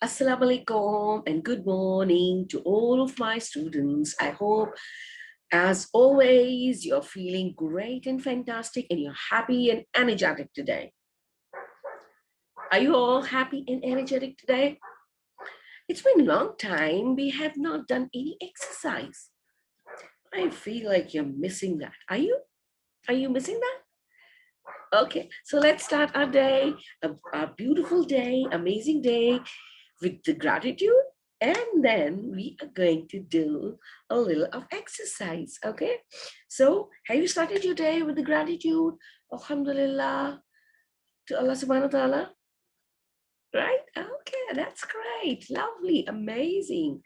Assalamu alaikum and good morning to all of my students. I hope, as always, you're feeling great and fantastic and you're happy and energetic today. Are you all happy and energetic today? It's been a long time. We have not done any exercise. I feel like you're missing that. Are you? Are you missing that? Okay, so let's start our day, a beautiful day, amazing day with the gratitude, and then we are going to do a little of exercise. Okay, so have you started your day with the gratitude? Alhamdulillah to Allah subhanahu wa ta'ala, right? Okay, that's great, lovely, amazing.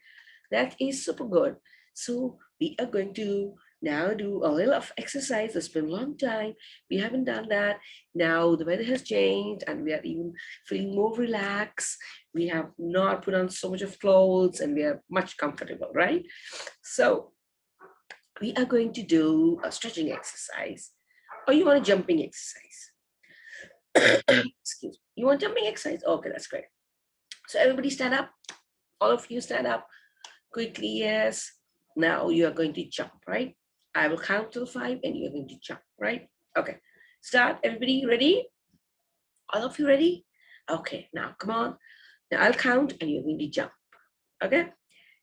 That is super good. So we are going to now do a little of exercise. It's been a long time. We haven't done that. Now the weather has changed and we are even feeling more relaxed. We have not put on so much of clothes and we are much comfortable, right? So we are going to do a stretching exercise. Or you want a jumping exercise? Excuse me. You want jumping exercise? Okay, that's great. So everybody stand up. All of you stand up. Quickly, yes. Now you are going to jump, right? I will count till 5 and you're going to jump, right? Okay. Start. Everybody ready? All of you ready? Okay, now come on. Now I'll count and you're going to jump. Okay?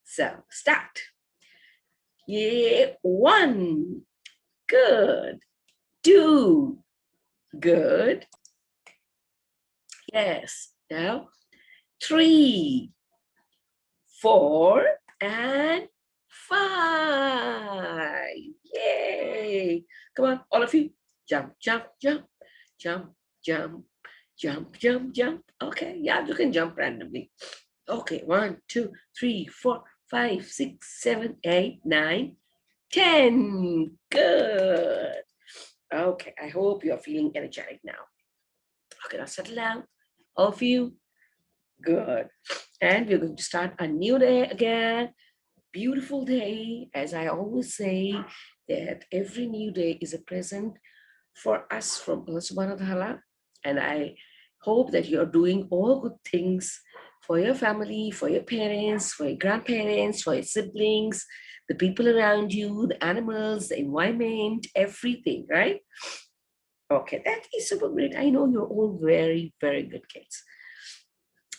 So start. Yeah, 1. Good. 2. Good. Yes. Now 3, 4, and 5. Yay. Come on, all of you. Jump, jump, jump, jump, jump, jump, jump, jump. Okay, yeah, you can jump randomly. Okay, 1, 2, 3, 4, 5, 6, 7, 8, 9, 10. Good. Okay, I hope you're feeling energetic now. Okay, now settle down. All of you. Good. And we're going to start a new day again. Beautiful day. As I always say, that every new day is a present for us from Allah subhanahu wa ta'ala. And I hope that you're doing all good things for your family, for your parents, for your grandparents, for your siblings, the people around you, the animals, the environment, everything, right? Okay, that is super great. I know you're all very, very good kids.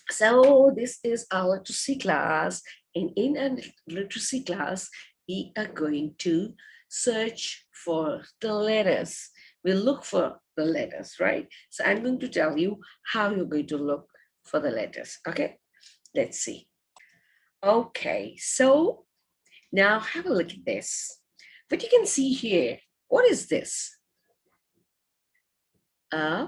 So this is our literacy class, and in our literacy class, we are going to search for the letters. We'll look for the letters, right? So I'm going to tell you how you're going to look for the letters, okay? Let's see. Okay, so now have a look at this. What you can see here, what is this? A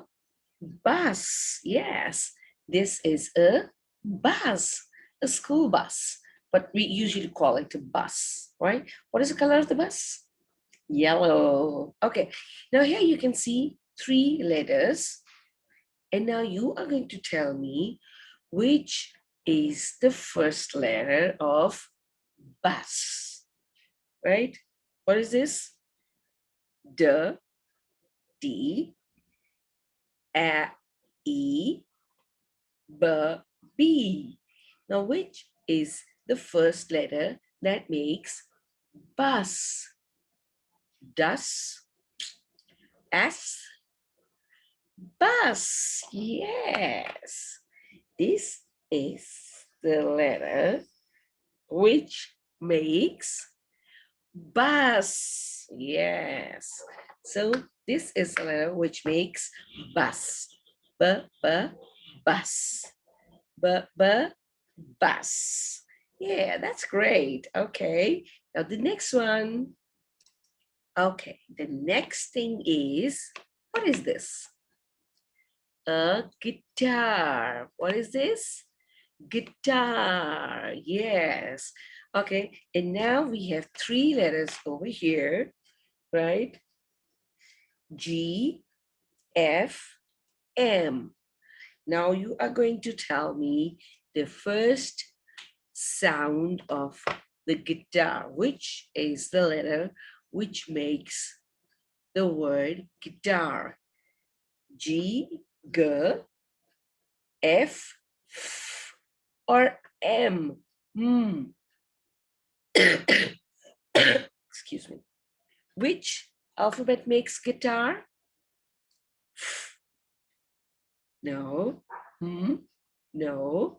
bus, yes. This is a bus, a school bus, but we usually call it a bus, right? What is the color of the bus? Yellow. Okay, now here you can see 3 letters, and now you are going to tell me which is the first letter of bus, right? What is this? D, D, A, E, B, B. Now, which is the first letter that makes bus? Dus, S, bus. Yes, this is the letter which makes bus. Yes, so this is the letter which makes bus. B, B, bus. B, B, bus. Yeah, that's great. Okay, now the next one. Okay, the next thing is, what is this? A guitar. What is this? Guitar. Yes. Okay, and now we have 3 letters over here, right? G, F, M. Now you are going to tell me the first sound of the guitar, which is the letter which makes the word guitar. G, G, F, F, or M? Excuse me. Which alphabet makes guitar? No. No.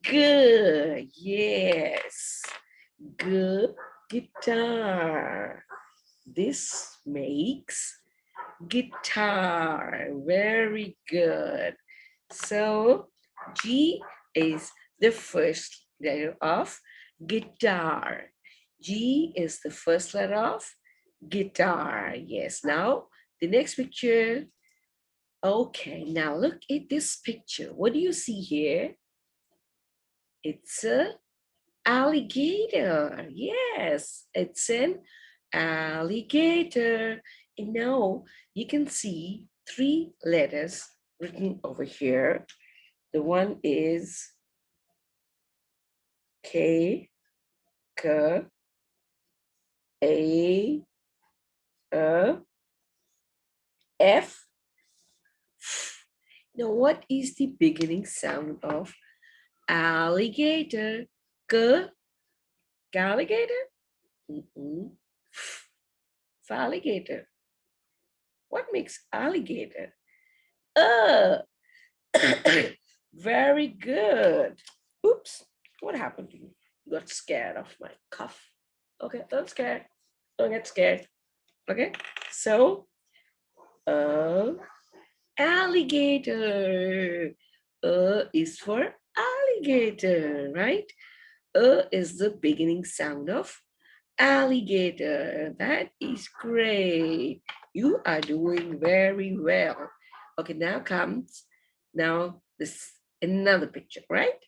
G. Yes. G. Guitar. This makes guitar. Very good. So G is the first letter of guitar. G is the first letter of guitar. Yes. Now the next picture. Okay, now look at this picture. What do you see here? It's a alligator. Yes, it's an alligator. And now you can see three letters written over here. The one is K, K, A, F. Now, what is the beginning sound of alligator? K, alligator? Alligator. What makes alligator? Very good. Oops, what happened to you? You got scared of my cough. Okay, don't scare. Don't get scared. Okay, so alligator. Is for alligator, right? Is the beginning sound of alligator. That is great. You are doing very well. Okay, now comes this another picture, right?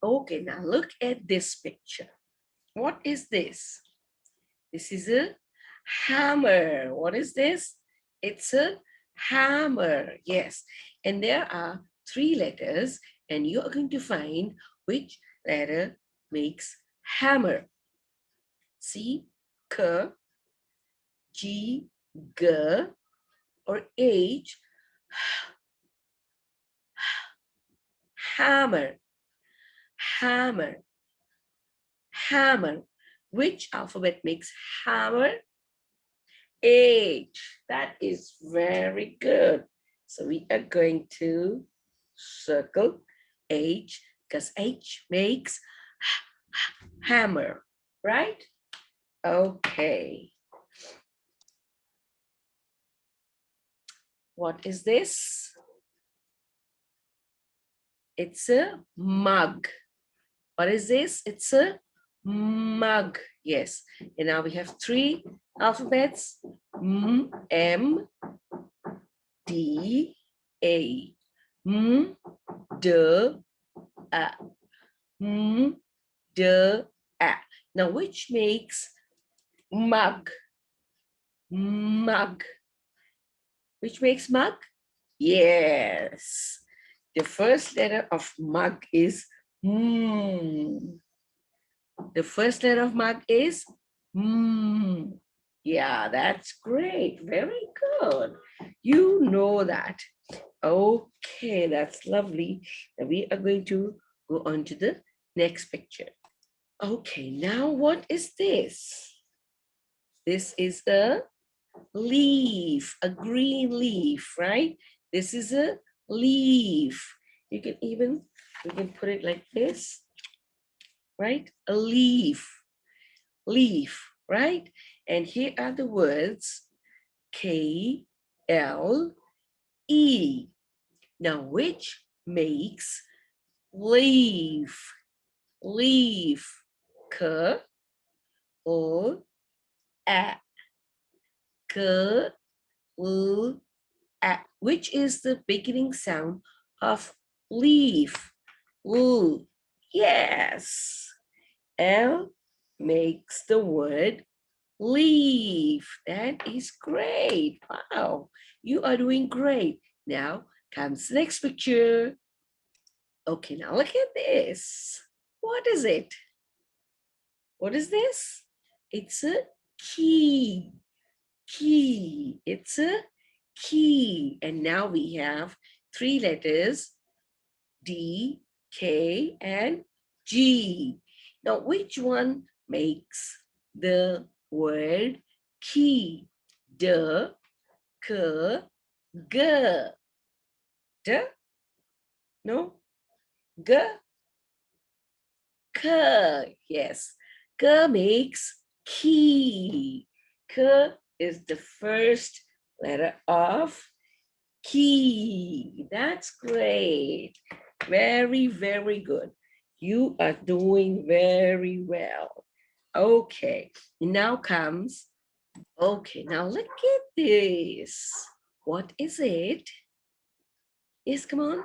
Okay, now look at this picture. What is this? This is a hammer. What is this? It's a hammer. Yes. And there are three letters, and you are going to find which letter makes hammer. C, K, G, G, or H, hammer, hammer, hammer. Which alphabet makes hammer? H. That is very good. So we are going to circle H because H makes hammer, right? Okay. What is this? It's a mug. What is this? It's a mug. Yes. And now we have three alphabets. M, D, A. M, D, A. M, D, A. Now, which makes mug? Mug. Which makes mug? Yes. The first letter of mug is M. The first letter of mug is M. Yeah, that's great. Very good. You know that. Okay, that's lovely. And we are going to go on to the next picture. Okay, now what is this? This is a leaf, a green leaf, right? This is a leaf. You can put it like this, right? A leaf, leaf, right? And here are the words K, L, E. Now, which makes leaf? Leaf. K, O, A. K, U, A. Which is the beginning sound of leaf? L. Yes. L makes the word leaf. That is great. Wow. You are doing great. Now comes the next picture. Okay, now look at this. What is it? What is this? It's a key. Key. It's a key. And now we have three letters, D, K, and G. Now, which one makes the word key? D, K, G. D, no, G, K. Yes, K makes key. K is the first letter of key. That's great. Very, very good. You are doing very well. Okay, now comes, okay, now look at this. What is it? Yes, come on.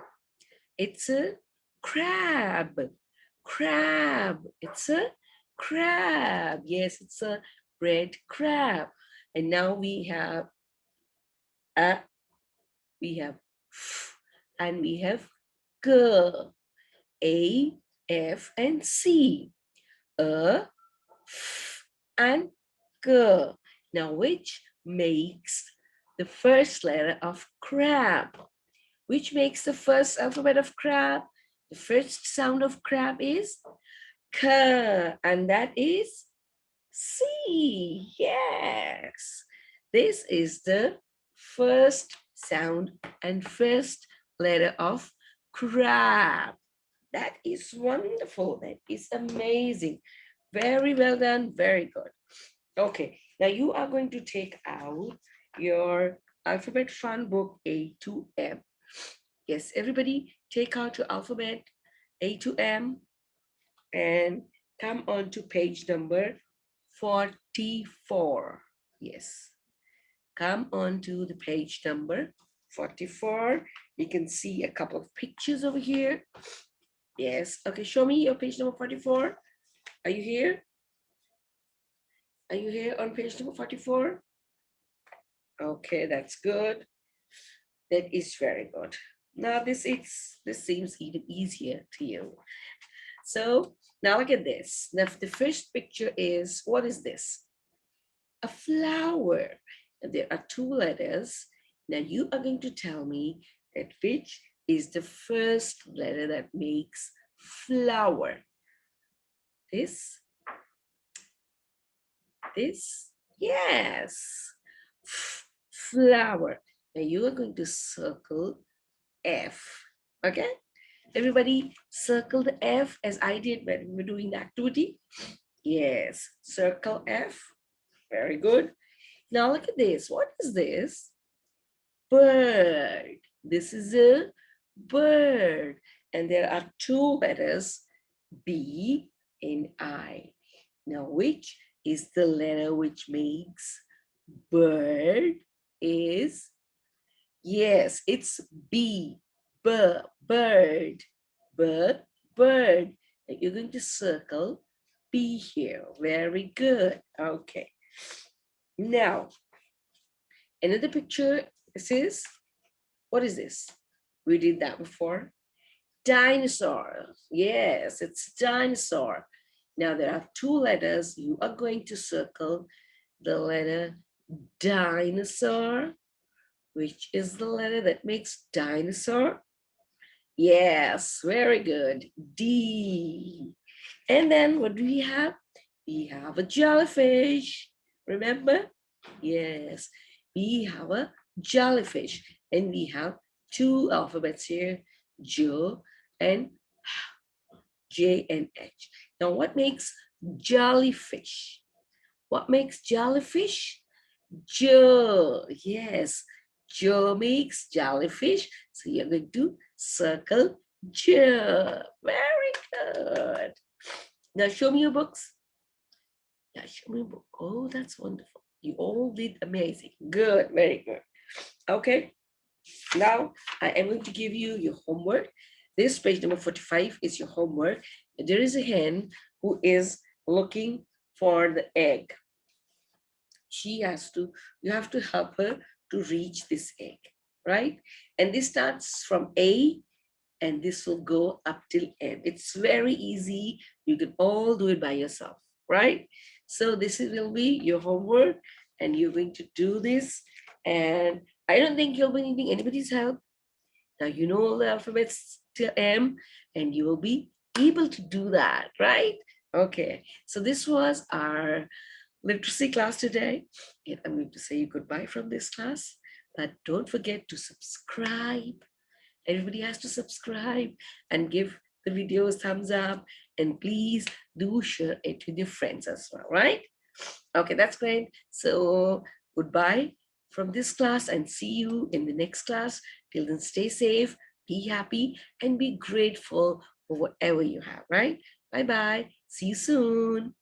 It's a crab. Crab. It's a crab. Yes, it's a red crab. And now a, we have f, and we have g, a, f, and c. A, f, and g. Now, which makes the first letter of crab? Which makes the first alphabet of crab? The first sound of crab is k, and that is C. Yes. This is the first sound and first letter of crab. That is wonderful. That is amazing. Very well done. Very good. Okay, now you are going to take out your alphabet fun book A to M. Yes, everybody take out your alphabet A to M and come on to page number 44. Yes, come on to the page number 44. You can see a couple of pictures over here. Yes, okay, show me your page number 44. Are you here? Are you here on page number 44? Okay, that's good. That is very good. Now this seems even easier to you. So now look at this. Now the first picture is, what is this? A flower. And there are two letters. Now you are going to tell me that which is the first letter that makes flower. This, yes, flower. Now you are going to circle F, okay? Everybody circle the F as I did when we were doing the activity. Yes, circle F, very good. Now look at this, what is this? Bird. This is a bird. And there are two letters, B and I. Now, which is the letter which makes bird? Is, yes, it's B, bird, bird, bird. And you're going to circle B here. Very good. Okay. Now, another picture, this is, what is this? We did that before. Dinosaur. Yes, it's dinosaur. Now there are two letters. You are going to circle the letter dinosaur, which is the letter that makes dinosaur. Yes, very good. D. And then what do we have? We have a jellyfish. Remember? Yes, we have a jellyfish. And we have two alphabets here, J and J and H. Now, what makes jellyfish? What makes jellyfish? J. Yes, J makes jellyfish. So you're going to circle J. Very good. Now show me your books. Yeah, show me your book. Oh, that's wonderful. You all did amazing. Good, very good. Okay, now I am going to give you your homework. This page number 45 is your homework. There is a hen who is looking for the egg. You have to help her to reach this egg, right? And this starts from A and this will go up till N. It's very easy. You can all do it by yourself, right? So this will be your homework and you're going to do this. And I don't think you'll be needing anybody's help. Now you know all the alphabets till M, and you will be able to do that, right? Okay, so this was our literacy class today. And I'm going to say you goodbye from this class, but don't forget to subscribe. Everybody has to subscribe and give the video a thumbs up, and please do share it with your friends as well, right? Okay, that's great. So goodbye from this class and see you in the next class. Till then, stay safe, be happy, and be grateful for whatever you have, right? Bye bye. See you soon.